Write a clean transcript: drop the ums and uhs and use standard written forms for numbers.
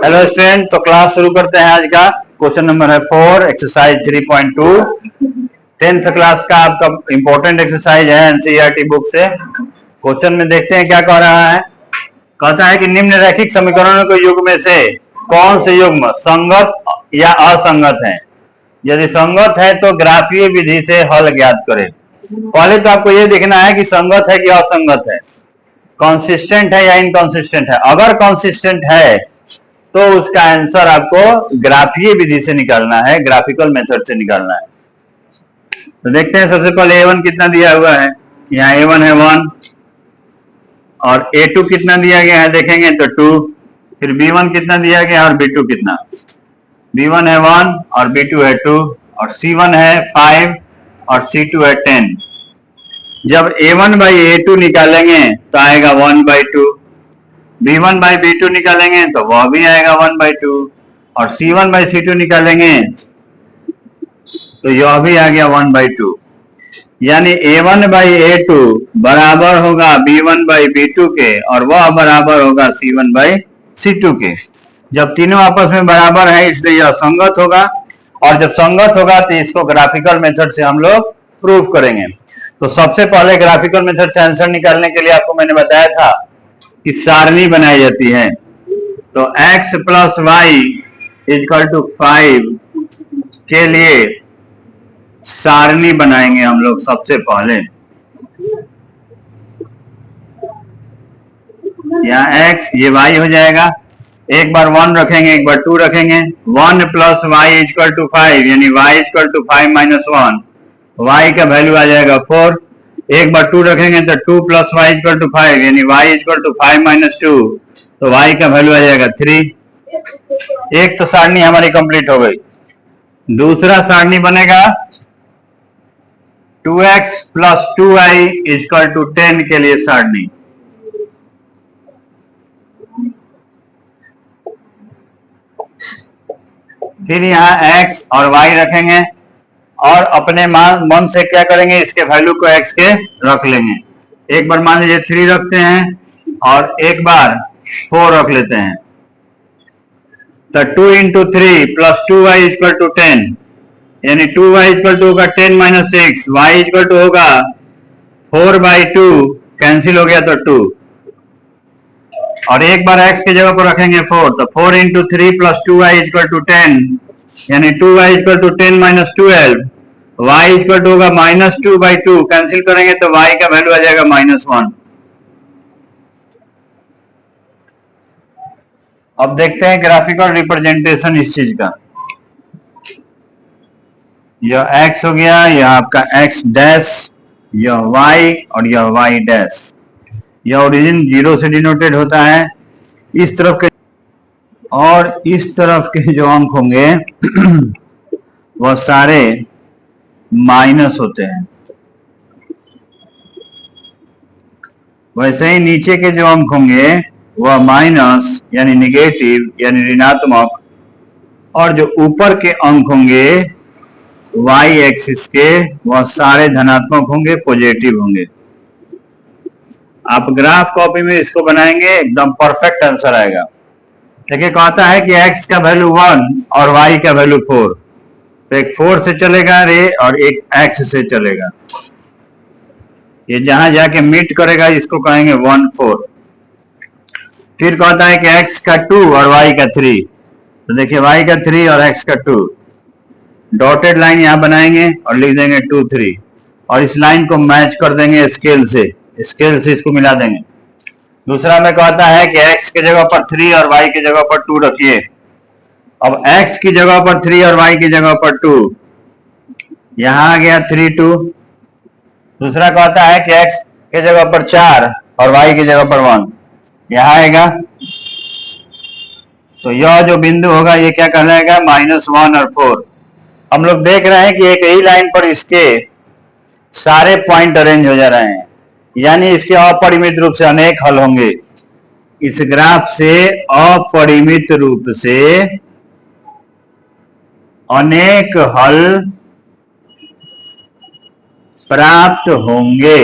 Hello student, तो class शुरू करते हैं। आज का क्वेश्चन नंबर है 4, एक्सरसाइज 3.2। 10th क्लास का आपका इंपॉर्टेंट एक्सरसाइज है एनसीईआरटी बुक से। क्वेश्चन में देखते हैं क्या कह रहा है। कहता है कि निम्न रैखिक समीकरणों के युग में से कौन से युग्म संगत या असंगत है। यदि संगत है तो ग्राफीय विधि से हल ज्ञात करें। पहले तो आपको ये देखना है कि संगत है कि असंगत है, कंसिस्टेंट है या इनकंसिस्टेंट है। अगर कंसिस्टेंट है तो उसका आंसर आपको ग्राफीय विधि से निकालना है, ग्राफिकल मेथड से निकालना है। तो देखते हैं, सबसे पहले a1 कितना दिया हुआ है। यहाँ a1 है 1 और a2 कितना दिया गया है देखेंगे तो 2। फिर b1 कितना दिया गया और b2 कितना। b1 है 1 और b2 है 2 और c1 है 5 और c2 है 10। जब a1 बाई a2 निकालेंगे तो आएगा 1/2। b1 बाई b2 निकालेंगे तो वह भी आएगा 1/2 और c1 बाई c2 निकालेंगे तो यह भी आ गया 1/2। यानी a1 बाई a2 बराबर होगा b1 बाई b2 के और वह बराबर होगा c1 बाई c2 के। जब तीनों आपस में बराबर है इसलिए यह संगत होगा, और जब संगत होगा तो इसको ग्राफिकल मेथड से हम लोग प्रूव करेंगे। तो सबसे पहले ग्राफिकल मेथड से आंसर निकालने के लिए आपको मैंने बताया था कि सारणी बनाई जाती है। तो x plus y equal to 5 के लिए सारणी बनाएंगे हम लोग सबसे पहले। यहाँ x ये y हो जाएगा, एक बार 1 रखेंगे एक बार 2 रखेंगे। 1 प्लस वाई इक्वल टू 5 यानी y equal to 5 minus 1, y का वैल्यू आ जाएगा 4। एक बार 2 रखेंगे तो 2 प्लस वाई इक्वल टू 5 यानी y इक्वल टू 5 माइनस 2, तो y का वैल्यू आ जाएगा 3। एक तो सारणी हमारी कंप्लीट हो गई। दूसरा सारणी बनेगा 2x plus 2y equal to 10 के लिए सारणी। फिर यहाँ x और y रखेंगे और अपने मन से क्या करेंगे, इसके वैल्यू को x के रख लेंगे। एक बार मान लीजिए 3 रखते हैं और एक बार 4 रख लेते हैं। तो 2 into 3 plus 2y equal to 10 यानी 2y इक्वल टू होगा 10 माइनस 6, y इक्वल टू होगा 4/2, कैंसिल हो गया तो 2। और एक बार x की जगह पर रखेंगे 4, तो 4 into 3 plus 2y equal to 10 यानी 2y equal to 10 minus 12, y equal to होगा माइनस 2/2, कैंसिल करेंगे तो y का वैल्यू आ जाएगा -1। अब देखते हैं ग्राफिकल रिप्रेजेंटेशन इस चीज का। यह x हो गया, यह आपका x डैश, यह y और यह y डैश। यह ओरिजिन 0 से डिनोटेड होता है। इस तरफ के और इस तरफ के जो अंक होंगे वह सारे माइनस होते हैं। वैसे ही नीचे के जो अंक होंगे वह माइनस यानी निगेटिव यानी ऋणात्मक, और जो ऊपर के अंक होंगे y एक्सिस के वह सारे धनात्मक होंगे, पॉजिटिव होंगे। आप ग्राफ कॉपी में इसको बनाएंगे एकदम परफेक्ट आंसर आएगा। देखिए कहता है कि x का वैल्यू 1 और y का वैल्यू 4, तो एक 4 से चलेगा रे और एक x से चलेगा। ये जहां जाके मीट करेगा इसको कहेंगे 1 4। फिर कहता है कि x का 2 और y का 3, तो देखिए y का 3 और x का 2, डॉटेड लाइन यहां बनाएंगे और लिख देंगे 2 3 और इस लाइन को मैच कर देंगे स्केल से इसको मिला देंगे। दूसरा में कहता है कि x की जगह पर 3 और y की जगह पर 2 रखिए। अब x की जगह पर 3 और y की जगह पर 2, यहां आ गया 3 2। दूसरा कहता है कि x की जगह पर 4 और y की जगह पर 1, यहां आएगा। तो यह जो बिंदु होगा ये क्या कहलाएगा, -1 और 4। हम लोग देख रहे हैं कि एक ही लाइन पर इसके सारे पॉइंट अरेंज हो जा रहे हैं, यानी इसके अपरिमित रूप से अनेक हल होंगे। इस ग्राफ से अपरिमित रूप से अनेक हल प्राप्त होंगे।